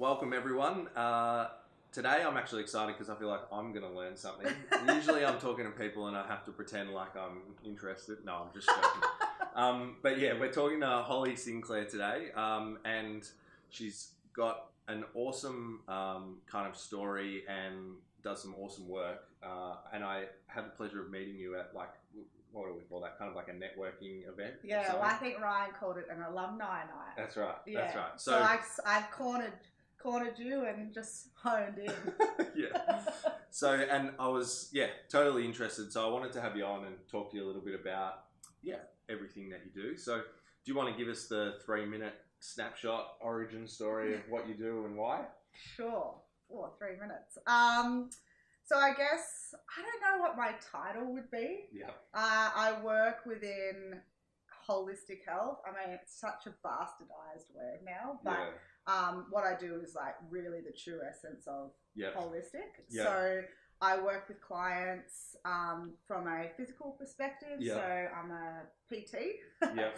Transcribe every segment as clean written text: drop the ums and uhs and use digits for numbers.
Welcome everyone. Today I'm actually excited because I feel like I'm going to learn something. Usually I'm talking to people and I have to pretend like I'm interested. No, I'm just joking. But yeah, we're talking to Holly Sinclair today, and she's got an awesome kind of story and does some awesome work. And I had the pleasure of meeting you at what do we call that? Kind of like a networking event. Yeah, well, I think Ryan called it an alumni night. That's right. Yeah. That's right. So I've cornered you and just honed in. Yeah. So, and I was, totally interested. So I wanted to have you on and talk to you a little bit about, everything that you do. So do you want to give us the 3-minute snapshot origin story of what you do and why? Sure. 3 minutes. So I guess, I don't know what my title would be. Yeah. I work within holistic health. I mean, it's such a bastardized word now, but what I do is like really the true essence of holistic. Yeah. So I work with clients from a physical perspective. Yeah. So I'm a PT. Yeah.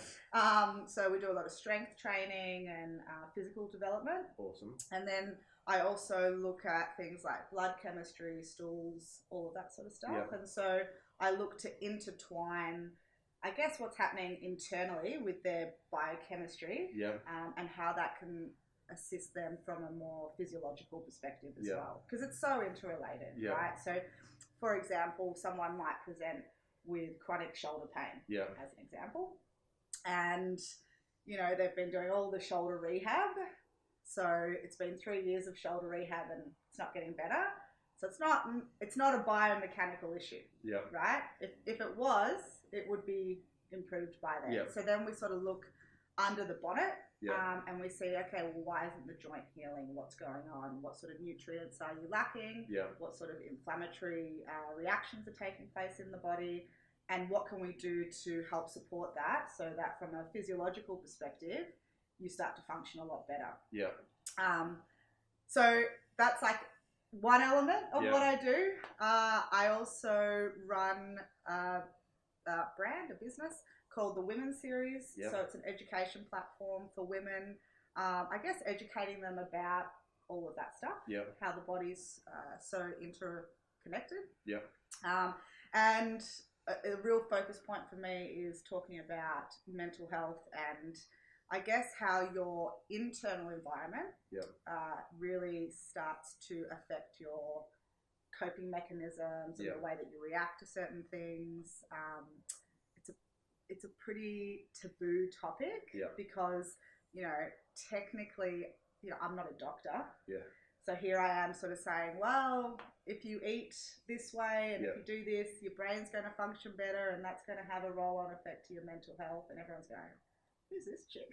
So we do a lot of strength training and physical development. Awesome. And then I also look at things like blood chemistry, stools, all of that sort of stuff. Yeah. And so I look to intertwine, I guess, what's happening internally with their biochemistry, and how that can assist them from a more physiological perspective as well. Because it's so interrelated, right? So, for example, someone might present with chronic shoulder pain, as an example. And, they've been doing all the shoulder rehab. So it's been 3 years of shoulder rehab and it's not getting better. So it's not a biomechanical issue, right? If it was, it would be improved by then. So then we sort of look under the bonnet, and we see, okay, well, why isn't the joint healing? What's going on? What sort of nutrients are you lacking? What sort of inflammatory reactions are taking place in the body? And what can we do to help support that so that from a physiological perspective, you start to function a lot better. So that's like one element of what I do. I also run a brand, a business called the Women Series. So it's an education platform for women. I guess educating them about all of that stuff, how the body's so interconnected. And a real focus point for me is talking about mental health and I guess how your internal environment really starts to affect your coping mechanisms and the way that you react to certain things. It's a pretty taboo topic because, technically, I'm not a doctor. So here I am sort of saying, well, if you eat this way and if you do this, your brain's going to function better and that's going to have a roll-on effect to your mental health. And everyone's going, who's this chick?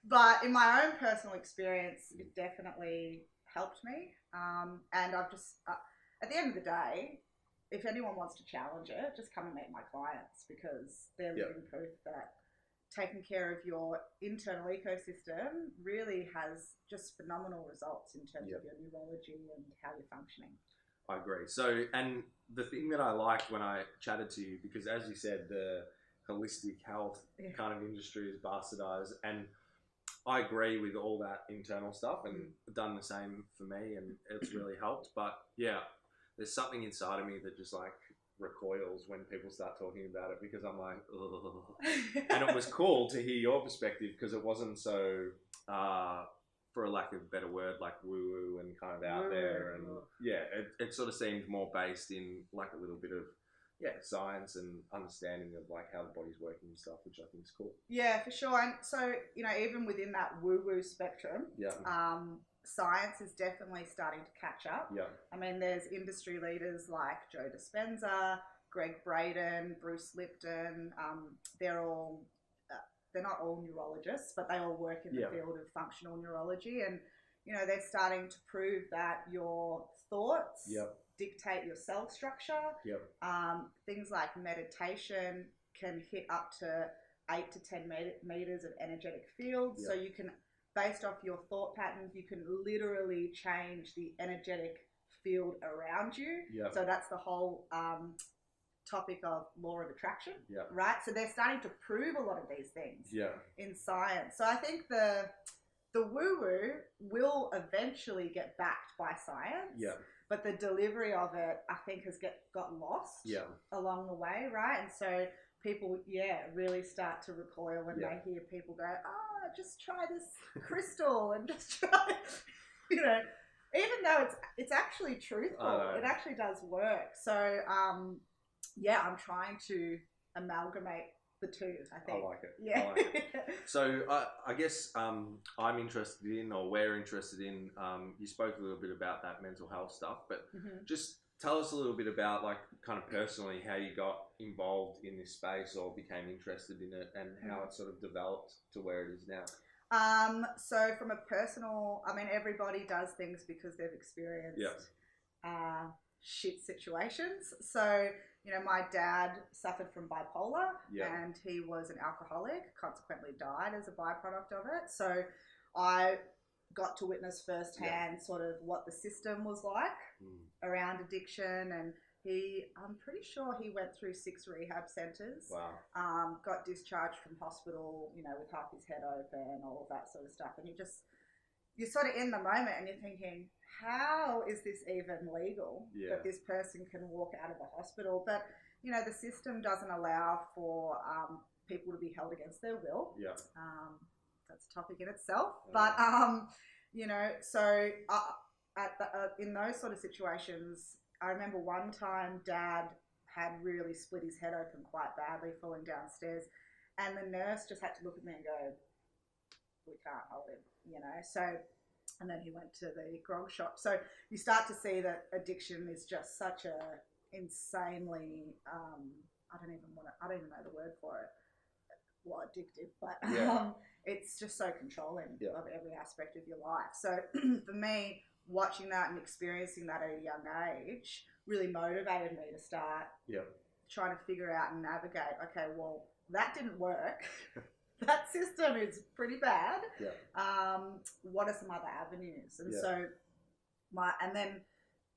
But in my own personal experience, it definitely helped me. And I've just, at the end of the day, if anyone wants to challenge it, just come and meet my clients because they're living proof that taking care of your internal ecosystem really has just phenomenal results in terms of your neurology and how you're functioning. I agree. So, and the thing that I liked when I chatted to you, because as you said, the holistic health kind of industry is bastardized, and I agree with all that internal stuff and done the same for me, and it's really helped. But there's something inside of me that just like recoils when people start talking about it because I'm like, ugh. And it was cool to hear your perspective because it wasn't so, for a lack of a better word, like woo-woo and kind of out there. And it sort of seemed more based in like a little bit of science and understanding of like how the body's working and stuff, which I think is cool. Yeah, for sure. And so, even within that woo-woo spectrum, science is definitely starting to catch up. I mean, there's industry leaders like Joe Dispenza, Greg Braden, Bruce Lipton. They're not all neurologists, but they all work in the field of functional neurology. And, they're starting to prove that your thoughts dictate your cell structure. Things like meditation can hit up to 8 to 10 meters of energetic fields. So you can, based off your thought patterns, you can literally change the energetic field around you. So that's the whole topic of law of attraction, right? So they're starting to prove a lot of these things in science. So I think the the woo-woo will eventually get backed by science. Yeah. But the delivery of it, I think, has got lost along the way, right? And so people, really start to recoil when they hear people go, just try this crystal and just try, even though it's actually truthful, it actually does work. So, I'm trying to amalgamate the two, I think. I like it. Yeah. I like it. So I guess I'm interested in, or we're interested in, you spoke a little bit about that mental health stuff, but just tell us a little bit about, like, kind of personally how you got involved in this space or became interested in it, and how it sort of developed to where it is now. So from a personal, everybody does things because they've experienced shit situations. So, my dad suffered from bipolar and he was an alcoholic, consequently died as a byproduct of it. So I got to witness firsthand sort of what the system was like around addiction, and I'm pretty sure he went through 6 rehab centres. Wow. Got discharged from hospital, with half his head open, all of that sort of stuff. And you're sort of in the moment and you're thinking, how is this even legal that this person can walk out of a hospital? But, the system doesn't allow for people to be held against their will. Yeah. That's a topic in itself. But, so in those sort of situations, I remember one time Dad had really split his head open quite badly falling downstairs, and the nurse just had to look at me and go, we can't hold him, so, and then he went to the grog shop. So you start to see that addiction is just such a insanely, I don't even know the word for it, addictive, but it's just so controlling of every aspect of your life. So for me, watching that and experiencing that at a young age really motivated me to start trying to figure out and navigate, okay, well, that didn't work. That system is pretty bad. What are some other avenues? And so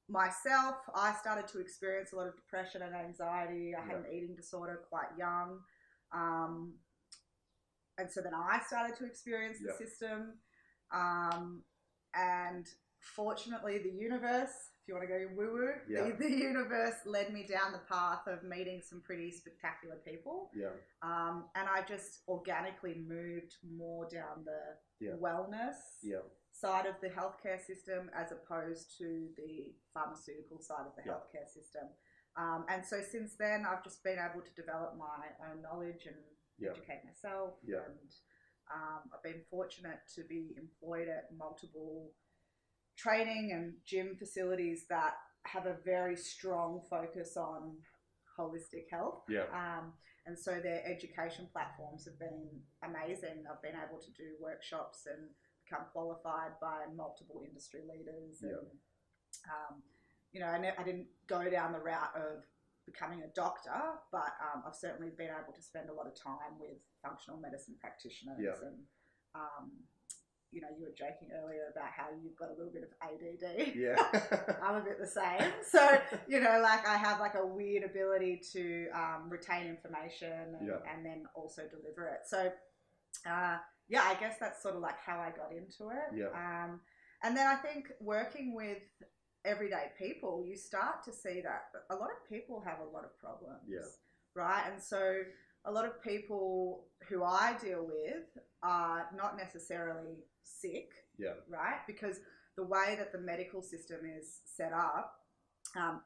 myself, I started to experience a lot of depression and anxiety. I had an eating disorder quite young. And so then I started to experience the system. And fortunately, the universe, if you want to go woo-woo, the universe led me down the path of meeting some pretty spectacular people. And I just organically moved more down the wellness side of the healthcare system as opposed to the pharmaceutical side of the healthcare system. And so since then, I've just been able to develop my own knowledge and educate myself. And I've been fortunate to be employed at multiple training and gym facilities that have a very strong focus on holistic health. And so their education platforms have been amazing. I've been able to do workshops and become qualified by multiple industry leaders. And, I didn't go down the route of becoming a doctor, but I've certainly been able to spend a lot of time with functional medicine practitioners. And, you were joking earlier about how you've got a little bit of ADD. I'm a bit the same. So, I have like a weird ability to retain information and then also deliver it. So, I guess that's sort of like how I got into it. And then I think working with everyday people, you start to see that a lot of people have a lot of problems. Right? And so a lot of people who I deal with are not necessarily sick, right? Because the way that the medical system is set up,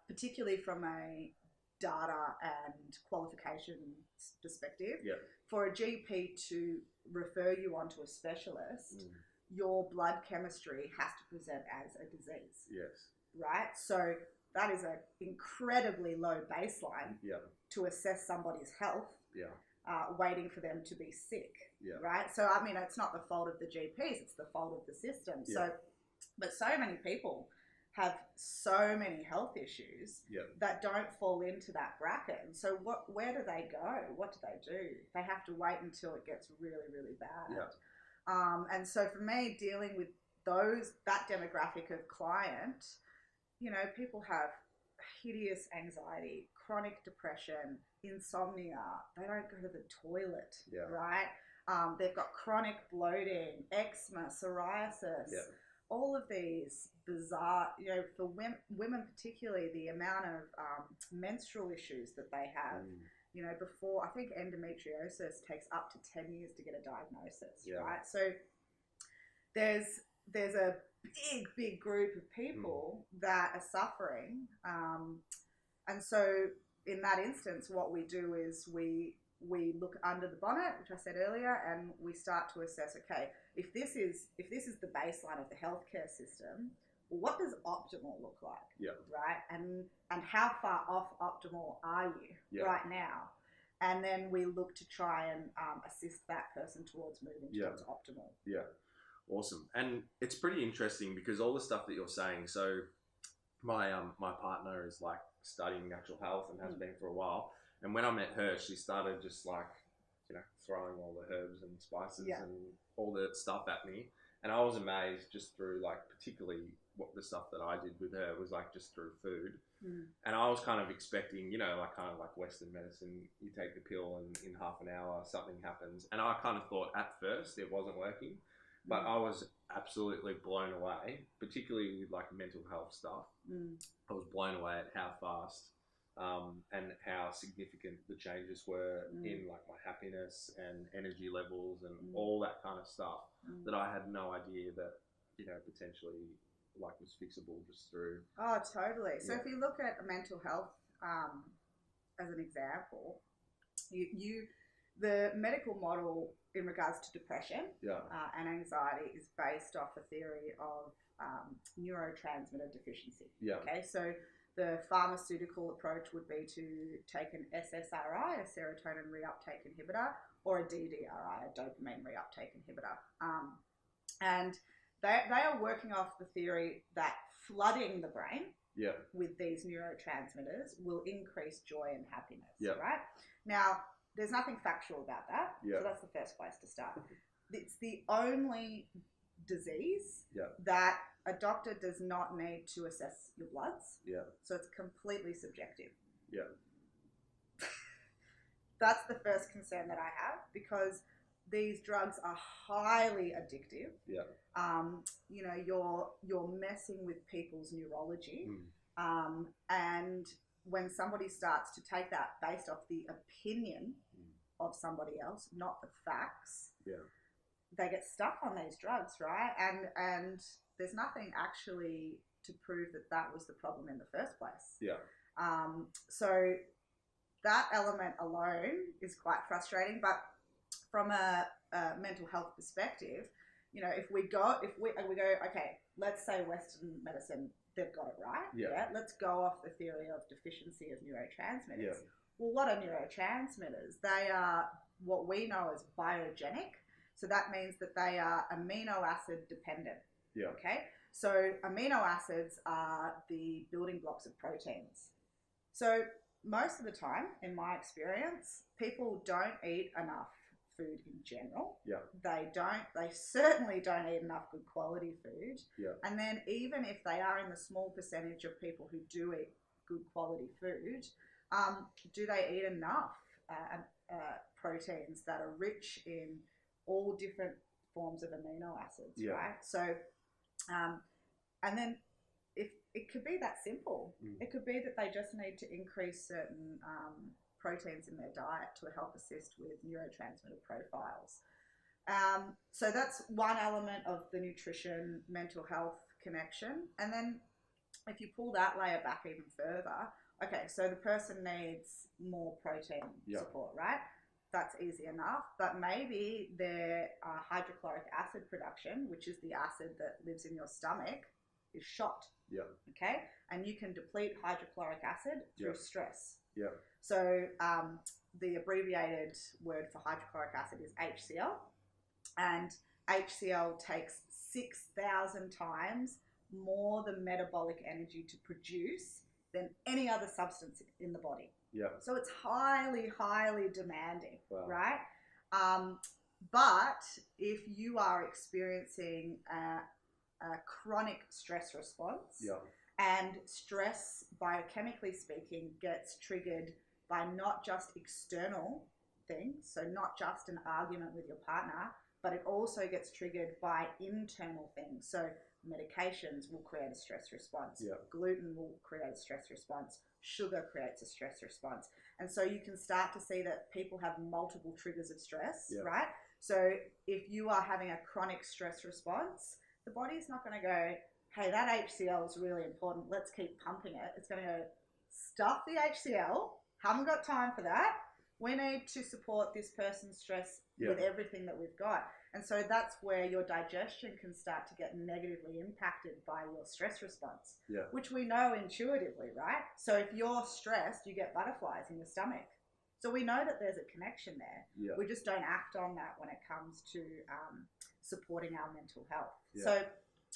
particularly from a data and qualification perspective, for a GP to refer you onto a specialist, your blood chemistry has to present as a disease. Right? So that is an incredibly low baseline to assess somebody's health, waiting for them to be sick. Right? So, it's not the fault of the GPs, it's the fault of the system. So, but so many people have so many health issues that don't fall into that bracket. And so where do they go? What do they do? They have to wait until it gets really, really bad. And so for me, dealing with that demographic of client, people have hideous anxiety, chronic depression, insomnia. They don't go to the toilet, right? They've got chronic bloating, eczema, psoriasis. Yeah. All of these bizarre, for women particularly, the amount of menstrual issues that they have. Before, I think endometriosis takes up to 10 years to get a diagnosis, right? So there's a big group of people that are suffering. And so in that instance, what we do is we look under the bonnet, which I said earlier, and we start to assess, okay, if this is the baseline of the healthcare system, what does optimal look like? Yeah. Right? And how far off optimal are you right now? And then we look to try and assist that person towards moving towards optimal. Yeah. Awesome. And it's pretty interesting because all the stuff that you're saying, so my partner is like studying natural health and has been for a while. And when I met her, she started just like, throwing all the herbs and spices and all the stuff at me. And I was amazed just through like, particularly what the stuff that I did with her was like just through food. And I was kind of expecting, like Western medicine, you take the pill and in half an hour something happens. And I kind of thought at first it wasn't working, but I was absolutely blown away, particularly with like mental health stuff. I was blown away at how fast and how significant the changes were in like my happiness and energy levels and all that kind of stuff that I had no idea that, potentially like was fixable just through. Oh, totally. So if you look at mental health as an example, the medical model in regards to depression and anxiety is based off a theory of neurotransmitter deficiency. Okay, so the pharmaceutical approach would be to take an SSRI, a serotonin reuptake inhibitor, or a DDRI, a dopamine reuptake inhibitor. And they are working off the theory that flooding the brain with these neurotransmitters will increase joy and happiness, right? Now, there's nothing factual about that, so that's the first place to start. It's the only disease that a doctor does not need to assess your bloods, so it's completely subjective. That's the first concern that I have, because these drugs are highly addictive. You're messing with people's neurology, and when somebody starts to take that based off the opinion of somebody else, not the facts, they get stuck on these drugs, right? And there's nothing actually to prove that was the problem in the first place. So that element alone is quite frustrating. But from a mental health perspective, if we go, okay, let's say Western medicine, they've got it right. Let's go off the theory of deficiency of neurotransmitters. Well, what are neurotransmitters? They are what we know as biogenic. So that means that they are amino acid dependent. Okay. So amino acids are the building blocks of proteins. So most of the time, in my experience, people don't eat enough food in general. They certainly don't eat enough good quality food. And then even if they are in the small percentage of people who do eat good quality food, do they eat enough proteins that are rich in all different forms of amino acids, right? So, and then if it could be that simple, it could be that they just need to increase certain proteins in their diet to help assist with neurotransmitter profiles. So that's one element of the nutrition, mental health connection. And then if you pull that layer back even further, okay, so the person needs more protein support, right? That's easy enough, but maybe their hydrochloric acid production, which is the acid that lives in your stomach, is shot. Okay, and you can deplete hydrochloric acid through stress. So the abbreviated word for hydrochloric acid is HCl, and HCl takes 6,000 times more the metabolic energy to produce than any other substance in the body. So it's highly, highly demanding, right? But if you are experiencing a chronic stress response, and stress, biochemically speaking, gets triggered by not just external things. So not just an argument with your partner, but it also gets triggered by internal things. So medications will create a stress response. Yeah. Gluten will create a stress response. Sugar creates a stress response. And so you can start to see that people have multiple triggers of stress, right? So if you are having a chronic stress response, the body's not going to go, hey, that HCl is really important, let's keep pumping it. It's going to go, stuff the HCl, haven't got time for that. We need to support this person's stress with everything that we've got. And so that's where your digestion can start to get negatively impacted by your stress response, which we know intuitively, right? So if you're stressed, you get butterflies in your stomach. So we know that there's a connection there. Yeah. We just don't act on that when it comes to supporting our mental health. Yeah. So,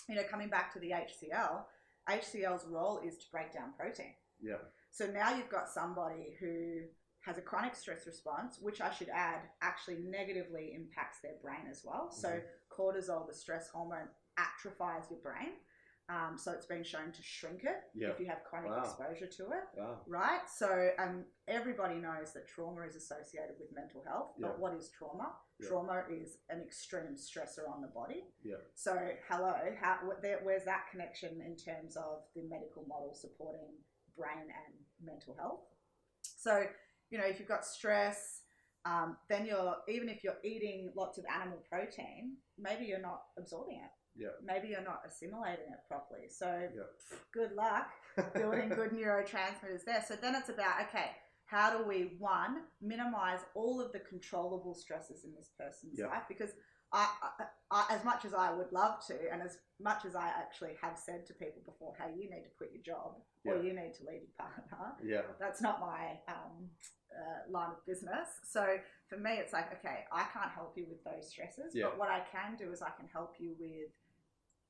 you know, coming back to the HCl's role is to break down protein. Yeah. So now you've got somebody who has a chronic stress response, which I should add actually negatively impacts their brain as well. So cortisol, the stress hormone, atrophies your brain. So it's been shown to shrink it if you have chronic exposure to it, right? So everybody knows that trauma is associated with mental health, but what is trauma? Trauma is an extreme stressor on the body. So hello, where's that connection in terms of the medical model supporting brain and mental health? So, you know, if you've got stress, then even if you're eating lots of animal protein, maybe you're not absorbing it. Maybe you're not assimilating it properly. So good luck building good neurotransmitters there. So then it's about, okay, how do we, one, minimize all of the controllable stresses in this person's life? Because I, as much as I would love to, and as much as I actually have said to people before, hey, you need to quit your job or you need to leave your partner. That's not my line of business. So for me, it's like, okay, I can't help you with those stresses, but what I can do is I can help you with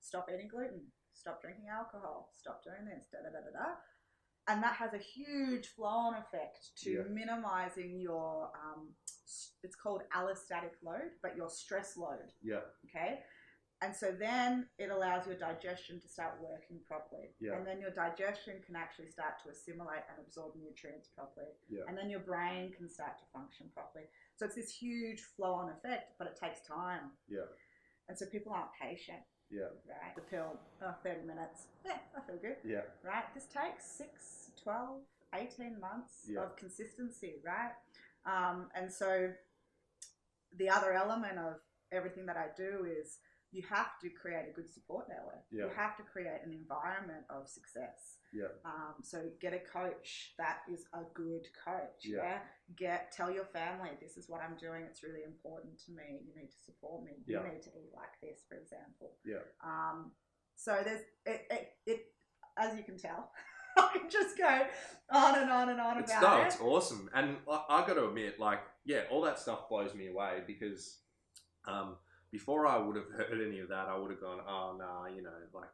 stop eating gluten, stop drinking alcohol, stop doing this, da-da-da-da-da. And that has a huge flow-on effect to minimizing your, it's called allostatic load, but your stress load. Okay? And so then it allows your digestion to start working properly. And then your digestion can actually start to assimilate and absorb nutrients properly. And then your brain can start to function properly. So it's this huge flow-on effect, but it takes time. And so people aren't patient. Right? The pill, 30 minutes. Yeah, I feel good. Right? This takes 6, 12, 18 months of consistency, right? And so the other element of everything that I do is you have to create a good support network. You have to create an environment of success. So get a coach that is a good coach. Tell your family, this is what I'm doing. It's really important to me. You need to support me. You need to eat like this, for example. So there's it as you can tell. I can just go on and on and on about it. It's awesome. And I got to admit, like, all that stuff blows me away because before I would have heard any of that, I would have gone, oh, nah, you know, like,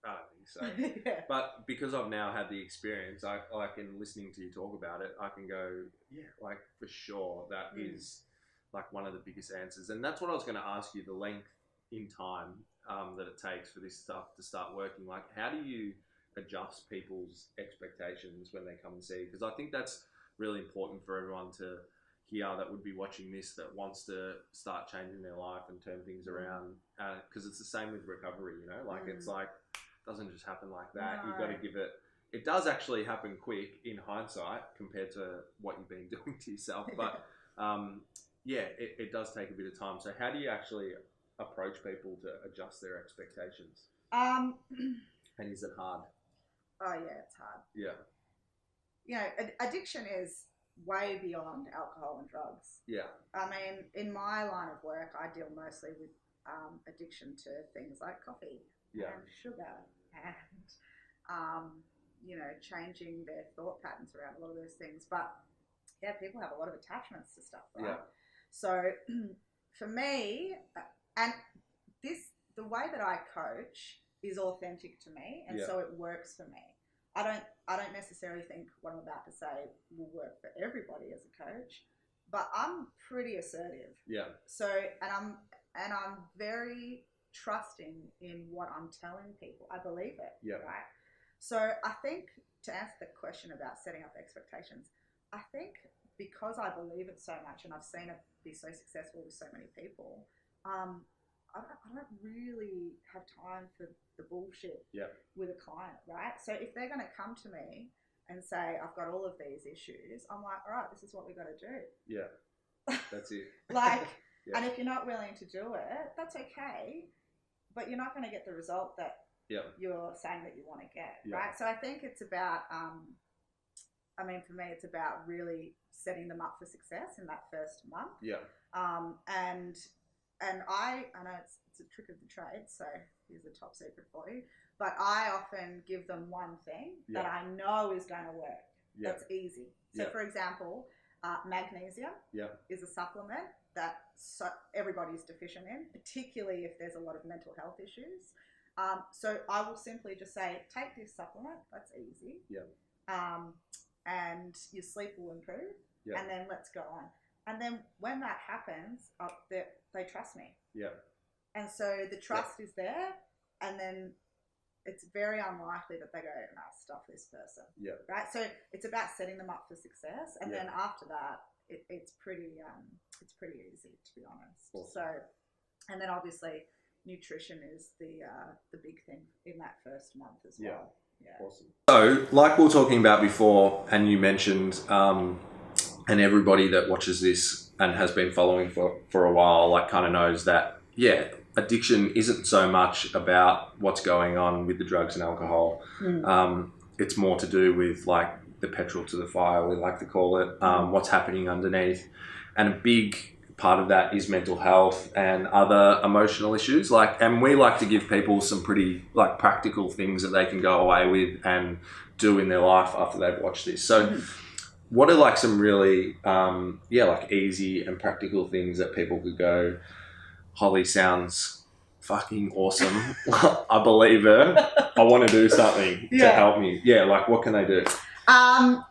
I don't think so. But because I've now had the experience, I can, listening to you talk about it, I can go, like, for sure, that is, like, one of the biggest answers. And that's what I was going to ask you, the length in time that it takes for this stuff to start working. Like, how do you adjust people's expectations when they come and see? Because I think that's really important for everyone to hear that would be watching this, that wants to start changing their life and turn things around. Because it's the same with recovery, you know, like it's like, it doesn't just happen like that. You've got to give it, it does actually happen quick in hindsight compared to what you've been doing to yourself. But it does take a bit of time. So how do you actually approach people to adjust their expectations? And is it hard? Oh yeah, it's hard. Yeah. You know, addiction is way beyond alcohol and drugs. I mean, in my line of work, I deal mostly with addiction to things like coffee and sugar and, you know, changing their thought patterns around a lot of those things. But people have a lot of attachments to stuff, right? So for me, and the way that I coach is authentic to me, and so it works for me. I don't necessarily think what I'm about to say will work for everybody as a coach, but I'm pretty assertive. So and I'm very trusting in what I'm telling people. I believe it. Right. So I think to answer the question about setting up expectations, I think because I believe it so much and I've seen it be so successful with so many people, I don't really have time for the bullshit with a client, right? So if they're going to come to me and say, I've got all of these issues, I'm like, all right, this is what we got to do. Yeah, that's it. And if you're not willing to do it, that's okay, but you're not going to get the result that you're saying that you want to get, right? So I think it's about, for me, it's about really setting them up for success in that first month. Yeah. And I know it's a trick of the trade, so here's a top secret for you. But I often give them one thing that I know is going to work. That's easy. So, for example, magnesium is a supplement that everybody's deficient in, particularly if there's a lot of mental health issues. So I will simply just say, take this supplement. That's easy. And your sleep will improve. And then let's go on. And then when that happens, they trust me. And so the trust is there, and then it's very unlikely that they go, no, stuff this person. Right? So it's about setting them up for success, and then after that, it's pretty easy, to be honest. Awesome. So, and then obviously nutrition is the big thing in that first month as well. Awesome. So, like we were talking about before, and you mentioned, and everybody that watches this and has been following for a while, like, kind of knows that, addiction isn't so much about what's going on with the drugs and alcohol. It's more to do with, like, the petrol to the fire, we like to call it, what's happening underneath. And a big part of that is mental health and other emotional issues. And we like to give people some pretty, like, practical things that they can go away with and do in their life after they've watched this. So what are, like, some really, like, easy and practical things that people could go, Holly sounds fucking awesome. I believe her. I want to do something to help me. Like, what can they do?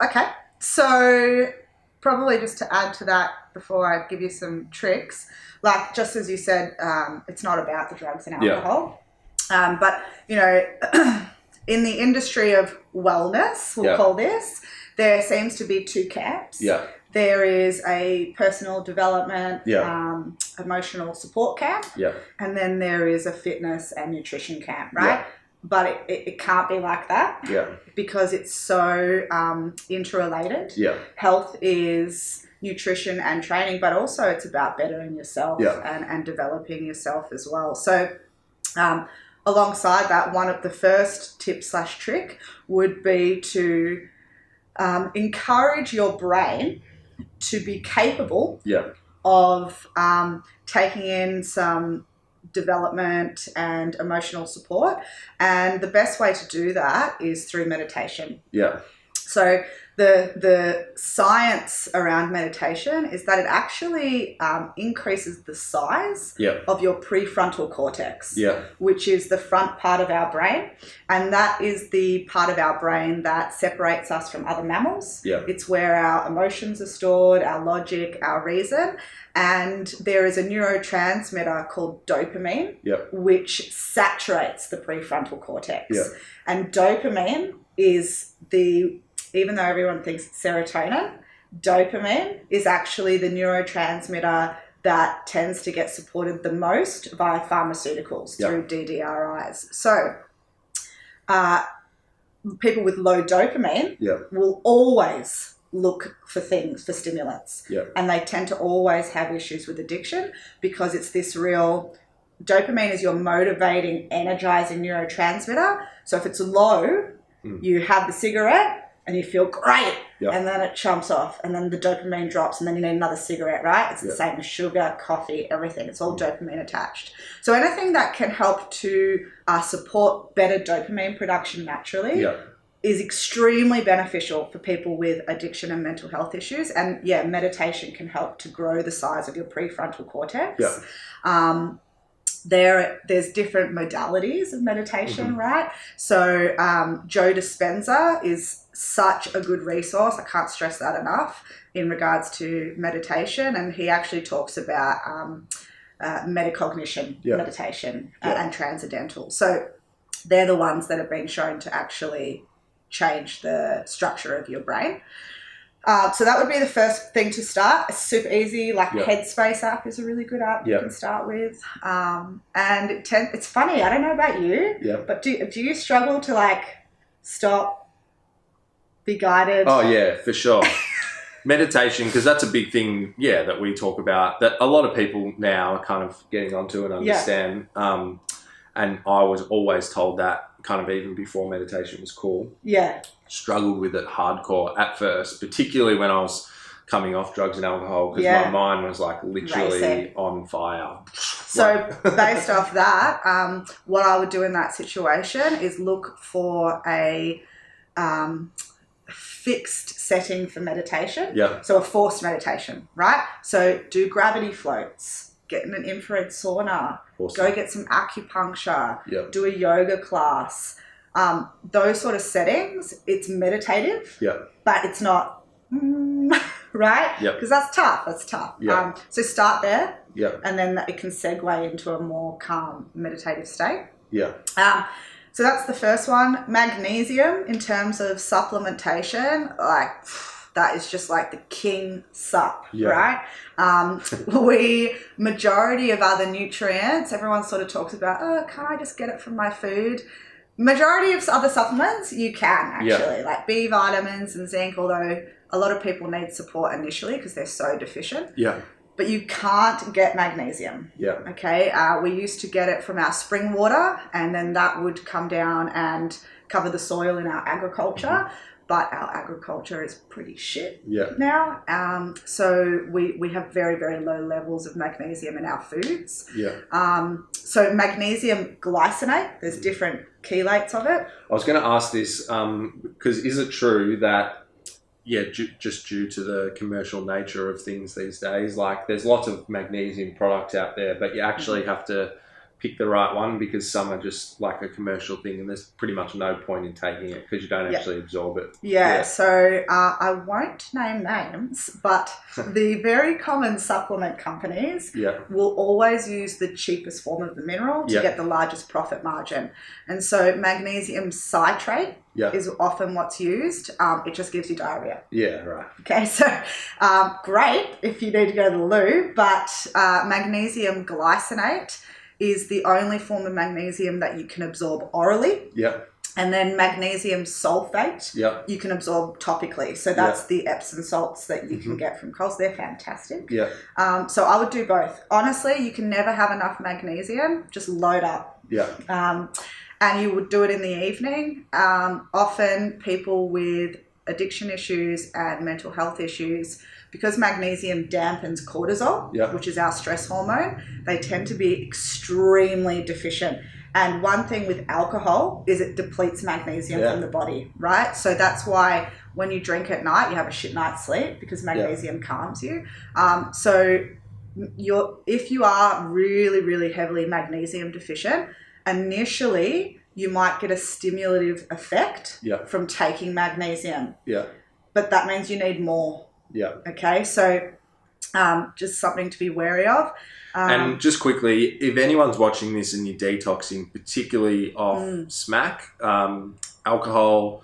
Okay. So probably just to add to that before I give you some tricks, like, just as you said, it's not about the drugs and alcohol. But, in the industry of wellness, we'll call this, there seems to be two camps. There is a personal development, emotional support camp, and then there is a fitness and nutrition camp, right? But it can't be like that because it's so interrelated. Health is nutrition and training, but also it's about bettering yourself and developing yourself as well. So alongside that, one of the first tip/trick would be to encourage your brain to be capable of taking in some development and emotional support. And the best way to do that is through meditation. So the science around meditation is that it actually increases the size of your prefrontal cortex, which is the front part of our brain. And that is the part of our brain that separates us from other mammals. It's where our emotions are stored, our logic, our reason. And there is a neurotransmitter called dopamine, which saturates the prefrontal cortex. And dopamine is even though everyone thinks it's serotonin, dopamine is actually the neurotransmitter that tends to get supported the most by pharmaceuticals through DDRIs. So people with low dopamine will always look for stimulants. And they tend to always have issues with addiction because it's this real... Dopamine is your motivating, energizing neurotransmitter. So if it's low, you have the cigarette and you feel great, and then it chumps off, and then the dopamine drops, and then you need another cigarette, right? It's the same with sugar, coffee, everything. It's all dopamine attached. So anything that can help to support better dopamine production naturally is extremely beneficial for people with addiction and mental health issues. And meditation can help to grow the size of your prefrontal cortex. There's different modalities of meditation, right? So Joe Dispenza is such a good resource. I can't stress that enough in regards to meditation. And he actually talks about metacognition meditation and transcendental. So they're the ones that have been shown to actually change the structure of your brain. So that would be the first thing to start. It's super easy. Like Headspace app is a really good app you can start with. And it's funny. I don't know about you, but do you struggle to like stop, be guided? Oh yeah, for sure. Meditation, because that's a big thing, that we talk about, that a lot of people now are kind of getting onto and understand. And I was always told that kind of even before meditation was cool. Yeah. Struggled with it hardcore at first, particularly when I was coming off drugs and alcohol, because my mind was like literally on fire. So based off that, what I would do in that situation is look for a fixed setting for meditation. Yeah. So a forced meditation, right? So do gravity floats, get in an infrared sauna, go get some acupuncture, do a yoga class. Those sort of settings, it's meditative, but it's not, right? Because that's tough. So start there, and then it can segue into a more calm meditative state. So that's the first one. Magnesium, in terms of supplementation, like that is just like the king sup, right? Majority of other nutrients, everyone sort of talks about, can't I just get it from my food? Majority of other supplements, you can actually, like B vitamins and zinc, although a lot of people need support initially because they're so deficient. But you can't get magnesium. Okay. We used to get it from our spring water, and then that would come down and cover the soil in our agriculture. But our agriculture is pretty shit now. So we have very, very low levels of magnesium in our foods. So magnesium glycinate, there's different chelates of it. I was going to ask this because is it true that just due to the commercial nature of things these days, like there's lots of magnesium products out there, but you actually have to pick the right one because some are just like a commercial thing and there's pretty much no point in taking it because you don't actually absorb it. So I won't name names, but the very common supplement companies will always use the cheapest form of the mineral to get the largest profit margin. And so magnesium citrate is often what's used. It just gives you diarrhea. Okay, so great if you need to go to the loo, but magnesium glycinate is the only form of magnesium that you can absorb orally. And then magnesium sulfate you can absorb topically. So that's the Epsom salts that you can get from Coles. They're fantastic. So I would do both. Honestly, you can never have enough magnesium. Just load up. And you would do it in the evening. Often people with addiction issues and mental health issues, because magnesium dampens cortisol, which is our stress hormone, they tend to be extremely deficient. And one thing with alcohol is it depletes magnesium from the body, right? So that's why when you drink at night, you have a shit night's sleep because magnesium calms you. So if you are really, really heavily magnesium deficient, initially you might get a stimulative effect from taking magnesium. But that means you need more. Okay, so just something to be wary of. And just quickly, if anyone's watching this and you're detoxing, particularly off smack, alcohol,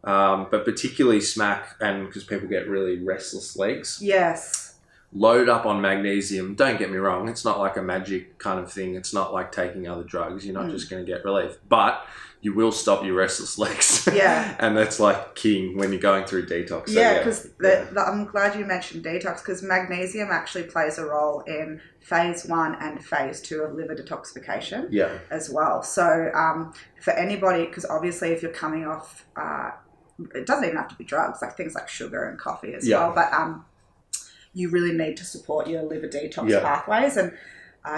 but particularly smack, and because people get really restless legs. Load up on magnesium. Don't get me wrong, it's not like a magic kind of thing. It's not like taking other drugs. You're not just going to get relief. But you will stop your restless legs. And that's like king when you're going through detox. So because I'm glad you mentioned detox because magnesium actually plays a role in phase 1 and phase 2 of liver detoxification as well. So for anybody, because obviously if you're coming off, it doesn't even have to be drugs, like things like sugar and coffee as well, but you really need to support your liver detox pathways. And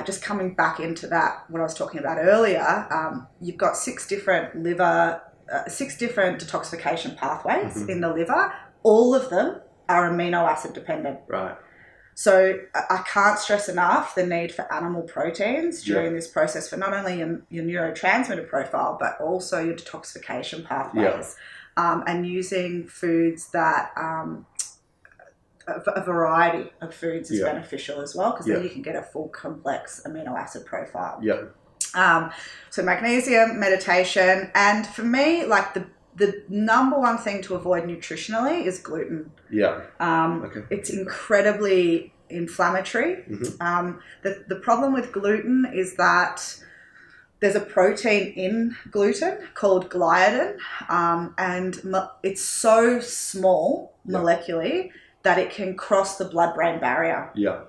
just coming back into that, what I was talking about earlier, you've got 6 different detoxification pathways in the liver. All of them are amino acid dependent. So I can't stress enough the need for animal proteins during this process for not only your neurotransmitter profile, but also your detoxification pathways. And using foods that a variety of foods is beneficial as well, because then you can get a full complex amino acid profile. So magnesium, meditation, and for me, like the number one thing to avoid nutritionally is gluten. Yeah. It's incredibly inflammatory. The problem with gluten is that there's a protein in gluten called gliadin, and it's so small molecularly that it can cross the blood-brain barrier. Yeah.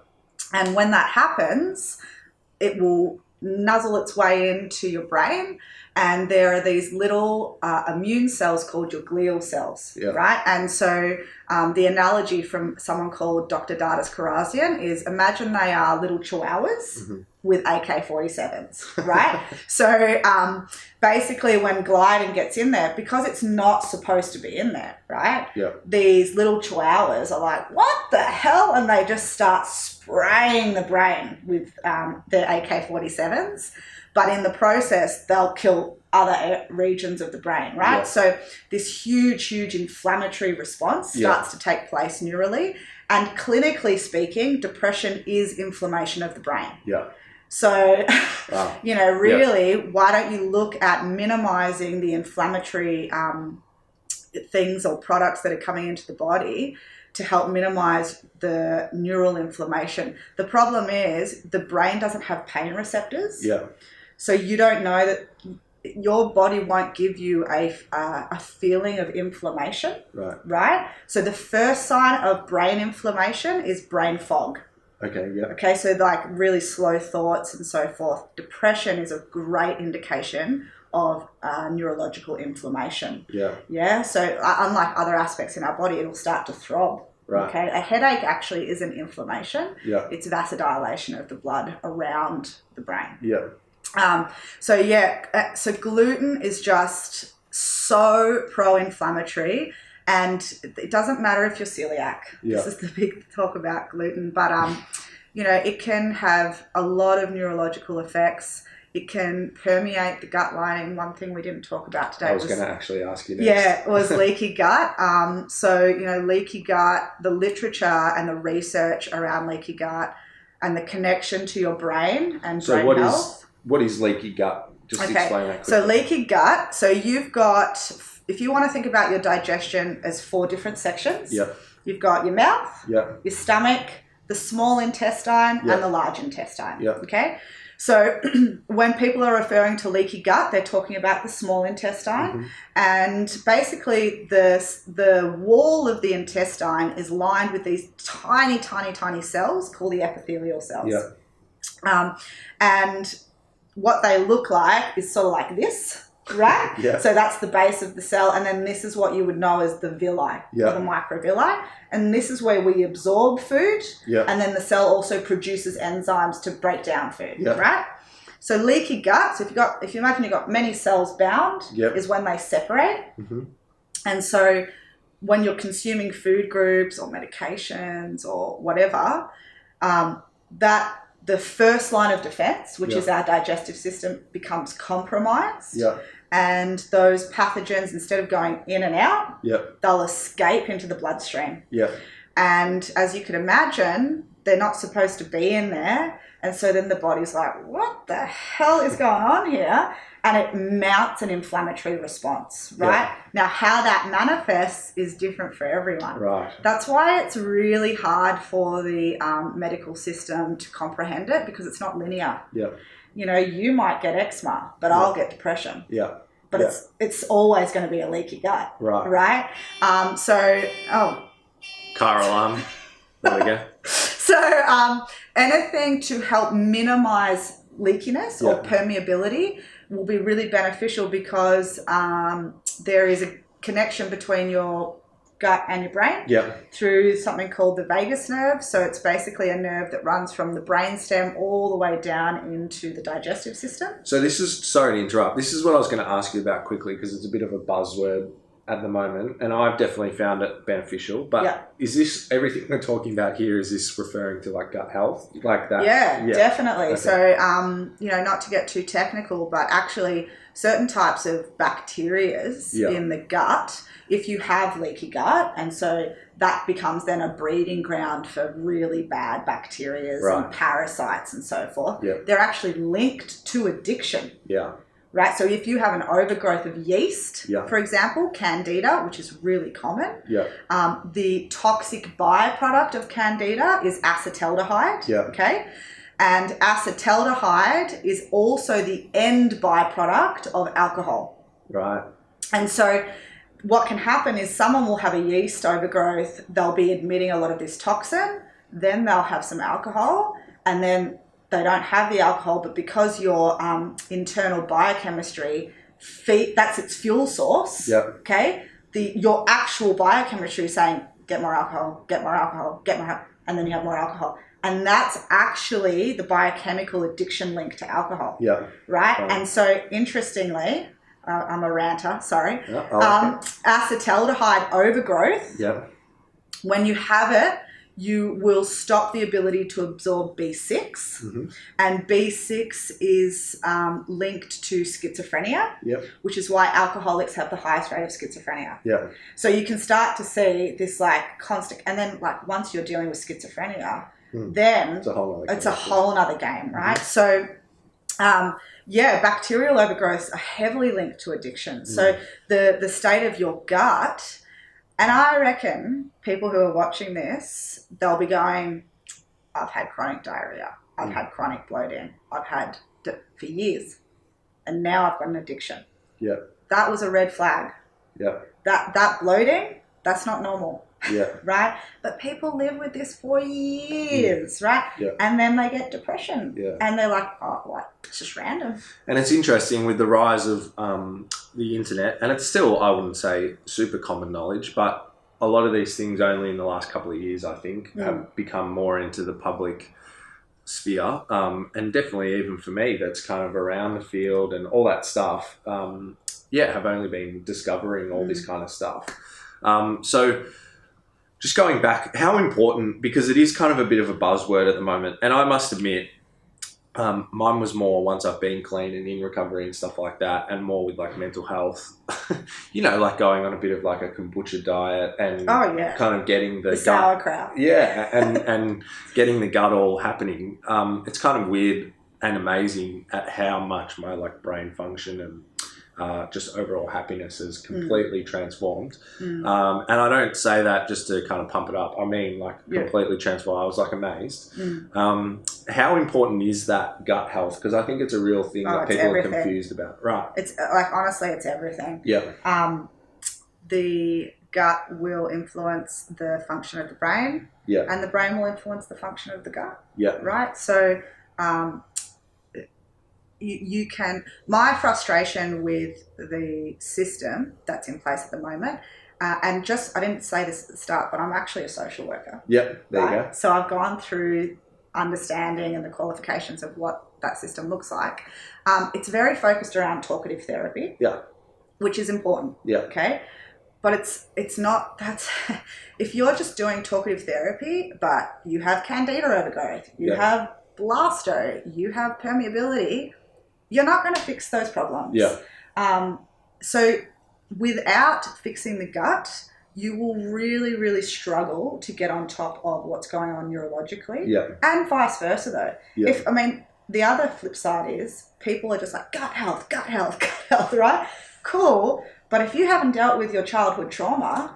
And when that happens, it will nuzzle its way into your brain, and there are these little immune cells called your glial cells, right? And so the analogy from someone called Dr. Dardis Kharrazian is, imagine they are little chihuahuas with AK-47s, right? So basically when gliadin gets in there, because it's not supposed to be in there, right? These little chihuahuas are like, what the hell? And they just start spraying the brain with their AK-47s. But in the process, they'll kill other regions of the brain, right? So this huge inflammatory response starts to take place neurally. And clinically speaking, depression is inflammation of the brain. So, really, why don't you look at minimizing the inflammatory things or products that are coming into the body to help minimize the neural inflammation? The problem is the brain doesn't have pain receptors. So you don't know that your body won't give you a feeling of inflammation, right? So the first sign of brain inflammation is brain fog. Okay, so like really slow thoughts and so forth. Depression is a great indication of neurological inflammation. So unlike other aspects in our body, it'll start to throb. Okay, a headache actually isn't inflammation. It's vasodilation of the blood around the brain. So gluten is just so pro-inflammatory, and it doesn't matter if you're celiac. This is the big talk about gluten, but it can have a lot of neurological effects. It can permeate the gut lining. One thing we didn't talk about today was going to actually ask you next. Was leaky gut. So leaky gut, the literature and the research around leaky gut and the connection to your brain and brain health. What is leaky gut? Just explain that quickly. So leaky gut, so you've got, if you want to think about your digestion as 4 different sections, you've got your mouth, your stomach, the small intestine, and the large intestine. Okay? So when people are referring to leaky gut, they're talking about the small intestine, and basically the wall of the intestine is lined with these tiny cells called the epithelial cells. And what they look like is sort of like this, right? So that's the base of the cell, and then this is what you would know as the villi, or the microvilli, and this is where we absorb food, and then the cell also produces enzymes to break down food, right? So leaky gut, so if you imagine you've got many cells bound, is when they separate, and so when you're consuming food groups or medications or whatever, that the first line of defense, which is our digestive system, becomes compromised. And those pathogens, instead of going in and out, they'll escape into the bloodstream. And as you can imagine, they're not supposed to be in there. And so then the body's like, what the hell is going on here? And it mounts an inflammatory response, right? Now, how that manifests is different for everyone. That's why it's really hard for the medical system to comprehend it, because it's not linear. You might get eczema, but I'll get depression. But it's always going to be a leaky gut, right? Car alarm. There we go. So anything to help minimize leakiness or permeability will be really beneficial, because there is a connection between your gut and your brain through something called the vagus nerve. So it's basically a nerve that runs from the brainstem all the way down into the digestive system. So this is, sorry to interrupt, this is what I was going to ask you about quickly, because it's a bit of a buzzword at the moment, and I've definitely found it beneficial. But is this, everything we're talking about here, is this referring to like gut health, like that? Definitely. Okay. So not to get too technical, but actually certain types of bacterias in the gut, if you have leaky gut, and so that becomes then a breeding ground for really bad bacteria and parasites and so forth. They're actually linked to addiction. right? So if you have an overgrowth of yeast, Yeah. for example, candida, which is really common, Yeah. the toxic byproduct of candida is acetaldehyde, Yeah. okay? And acetaldehyde is also the end byproduct of alcohol. Right. And so what can happen is someone will have a yeast overgrowth, they'll be emitting a lot of this toxin, then they'll have some alcohol, and then they don't have the alcohol, but because your internal biochemistry, that's its fuel source, Yep. okay? Your actual biochemistry is saying, get more alcohol, get more alcohol, get more alcohol, and then you have more alcohol. And that's actually the biochemical addiction link to alcohol, Yeah. right? And so interestingly, I'm a ranter, sorry. Yeah, I like it. Acetaldehyde overgrowth, Yeah. when you have it, you will stop the ability to absorb B6. Mm-hmm. And B6 is linked to schizophrenia, Yep. which is why alcoholics have the highest rate of schizophrenia. Yeah. So you can start to see this like constant, and then like once you're dealing with schizophrenia, then it's a whole other game, right? Mm-hmm. So, bacterial overgrowths are heavily linked to addiction. So the state of your gut, and I reckon people who are watching this, they'll be going, I've had chronic diarrhea, I've had chronic bloating, I've had for years, and now I've got an addiction. Yeah. That was a red flag. Yeah. That bloating, that's not normal. Yeah. Right? But people live with this for years, right? Yeah. And then they get depression. Yeah. And they're like, oh, what? It's just random. And it's interesting with the rise of the internet, and it's still, I wouldn't say super common knowledge, but a lot of these things only in the last couple of years, I think, have become more into the public sphere. And definitely even for me, that's kind of around the field and all that stuff, have only been discovering all this kind of stuff. So just going back, how important, because it is kind of a bit of a buzzword at the moment, and I must admit, mine was more once I've been clean and in recovery and stuff like that, and more with like mental health, like going on a bit of like a kombucha diet and kind of getting the sauerkraut. Yeah, and getting the gut all happening. It's kind of weird and amazing at how much my like brain function and just overall happiness has completely transformed. And I don't say that just to kind of pump it up. I mean, like completely transformed. I was like amazed. How important is that gut health? Because I think it's a real thing that people are confused about. Right. It's like, honestly, it's everything. Yeah. The gut will influence the function of the brain. Yeah. And the brain will influence the function of the gut. Yeah. Right. So, you can, my frustration with the system that's in place at the moment, and just, I didn't say this at the start, but I'm actually a social worker. Yep, there you go. So I've gone through understanding and the qualifications of what that system looks like. It's very focused around talkative therapy. Yeah. Which is important. Yeah. Okay. But it's not, that's, if you're just doing talkative therapy, but you have candida overgrowth, you have blasto, you have permeability, you're not going to fix those problems. Yeah. So without fixing the gut, you will really, really struggle to get on top of what's going on neurologically. Yeah. And vice versa though. Yeah. The other flip side is people are just like, gut health, right? Cool. But if you haven't dealt with your childhood trauma,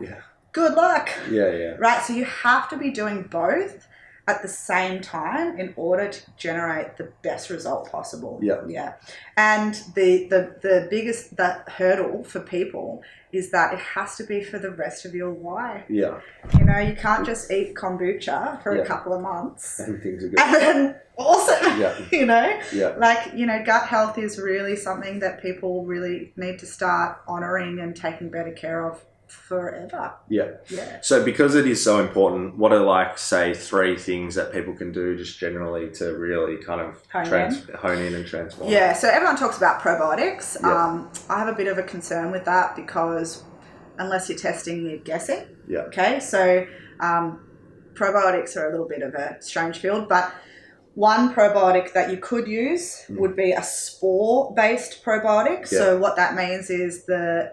good luck. Yeah. Right? So you have to be doing both at the same time in order to generate the best result possible. Yeah. And the biggest hurdle for people is that it has to be for the rest of your life. Yeah. You can't just eat kombucha for a couple of months. And things are good. And then awesome. Yeah. Yeah. Gut health is really something that people really need to start honouring and taking better care of forever. Yeah. Yeah. So because it is so important, what are say 3 things that people can do just generally to really kind of hone in and transform? Yeah. So everyone talks about probiotics. Yeah. I have a bit of a concern with that because unless you're testing, you're guessing. Yeah. Okay. So probiotics are a little bit of a strange field, but one probiotic that you could use would be a spore-based probiotic. Yeah. So what that means is they're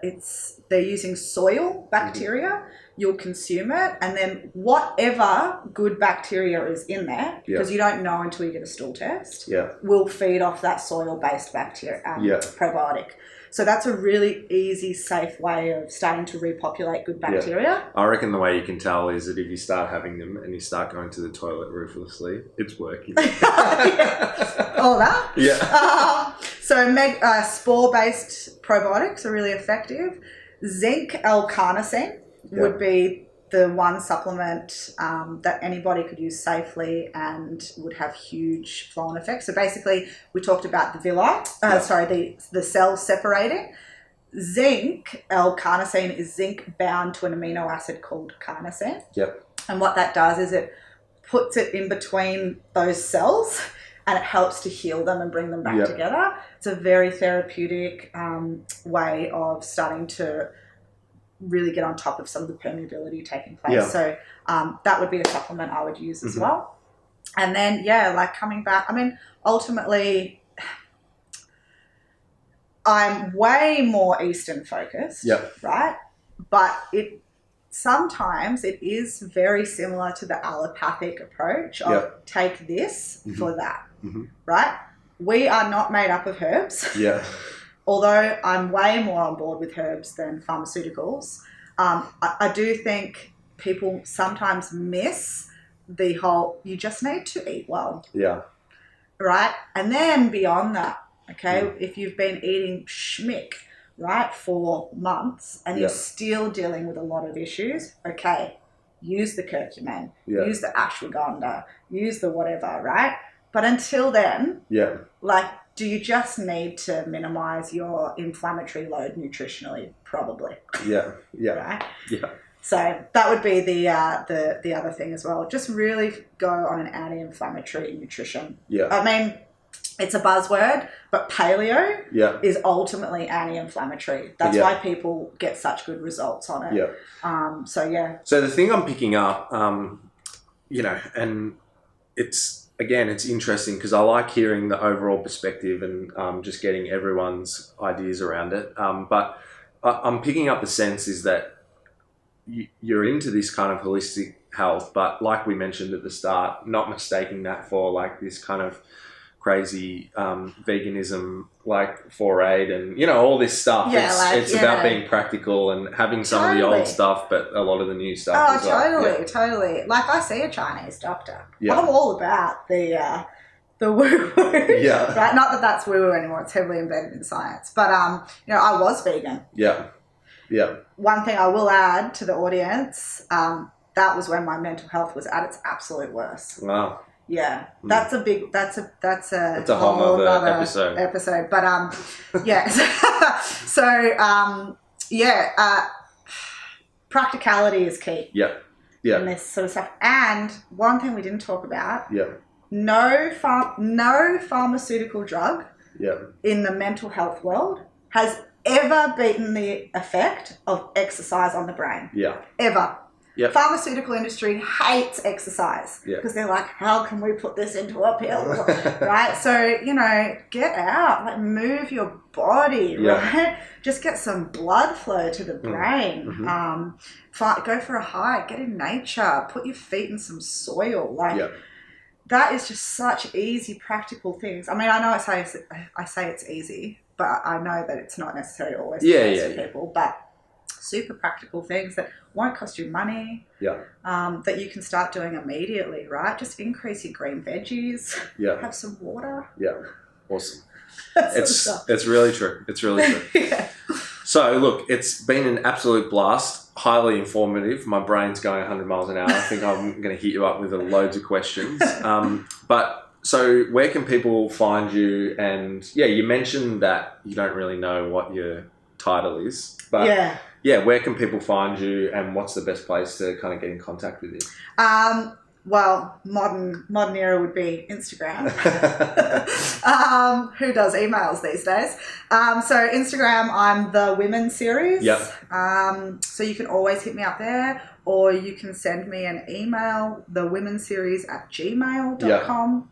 using soil bacteria. You'll consume it, and then whatever good bacteria is in there, because you don't know until you get a stool test, will feed off that soil-based bacteria probiotic. So that's a really easy, safe way of starting to repopulate good bacteria. I reckon the way you can tell is that if you start having them and you start going to the toilet ruthlessly, it's working. All that. Yeah. So spore-based probiotics are really effective. Zinc L-carnosine would be the one supplement that anybody could use safely and would have huge flow-on effects. So basically, we talked about the villi, the cells separating. Zinc L-carnosine is zinc bound to an amino acid called carnosine. Yep. And what that does is it puts it in between those cells and it helps to heal them and bring them back together. It's a very therapeutic way of starting to really get on top of some of the permeability taking place. Yeah. So that would be a supplement I would use as well. And then, coming back, I mean, ultimately, I'm way more Eastern focused, right? But sometimes it is very similar to the allopathic approach of take this for that, right? We are not made up of herbs. Yeah. Although I'm way more on board with herbs than pharmaceuticals, I do think people sometimes miss the whole, you just need to eat well. Yeah. Right? And then beyond that, okay, if you've been eating schmick, right, for months and you're still dealing with a lot of issues, okay, use the curcumin, use the ashwagandha, use the whatever, right? But until then, do you just need to minimize your inflammatory load nutritionally? Probably. Yeah. Right? Yeah. So that would be the other thing as well. Just really go on an anti-inflammatory nutrition. Yeah. I mean, it's a buzzword, but paleo is ultimately anti-inflammatory. That's why people get such good results on it. Yeah. So the thing I'm picking up, and it's interesting because I like hearing the overall perspective and just getting everyone's ideas around it. But I'm picking up the sense is that you're into this kind of holistic health, but like we mentioned at the start, not mistaking that for like this kind of crazy veganism like 4-8 and all this stuff. It's about being practical and having some of the old stuff, but a lot of the new stuff. Totally. Like I see a Chinese doctor. I'm all about the woo woo. Right? Not that that's woo woo anymore. It's heavily embedded in science. But I was vegan. Yeah. One thing I will add to the audience, that was when my mental health was at its absolute worst. Wow. Yeah, that's a whole other episode. But practicality is key. Yeah. In this sort of stuff. And one thing we didn't talk about. No pharmaceutical drug. In the mental health world has ever beaten the effect of exercise on the brain. Ever. Pharmaceutical industry hates exercise because they're like, how can we put this into a pill? Right? So, get out, like move your body, right? Just get some blood flow to the brain. Go for a hike, get in nature, put your feet in some soil. That is just such easy, practical things. I mean, I know I say it's easy, but I know that it's not necessarily always the case for people. But super practical things that won't cost you money. That you can start doing immediately, right? Just increase your green veggies. Have some water. Awesome. It's really true. It's really true. So look, it's been an absolute blast. Highly informative. My brain's going 100 miles an hour. I think I'm going to hit you up with loads of questions. But so where can people find you? And you mentioned that you don't really know what your title is, but where can people find you and what's the best place to kind of get in contact with you? Well, modern era would be Instagram. Who does emails these days? So Instagram, I'm the Women Series. So you can always hit me up there, or you can send me an email, thewomenseries@gmail.com.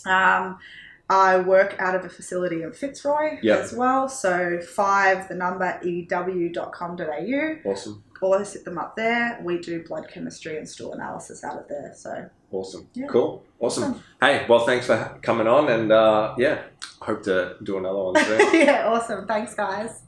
I work out of a facility in Fitzroy as well. So 5ew.com.au. Awesome. Always hit them up there. We do blood chemistry and stool analysis out of there. So awesome. Yeah. Cool. Awesome. Hey, well, thanks for coming on, and hope to do another one soon. Yeah, awesome. Thanks, guys.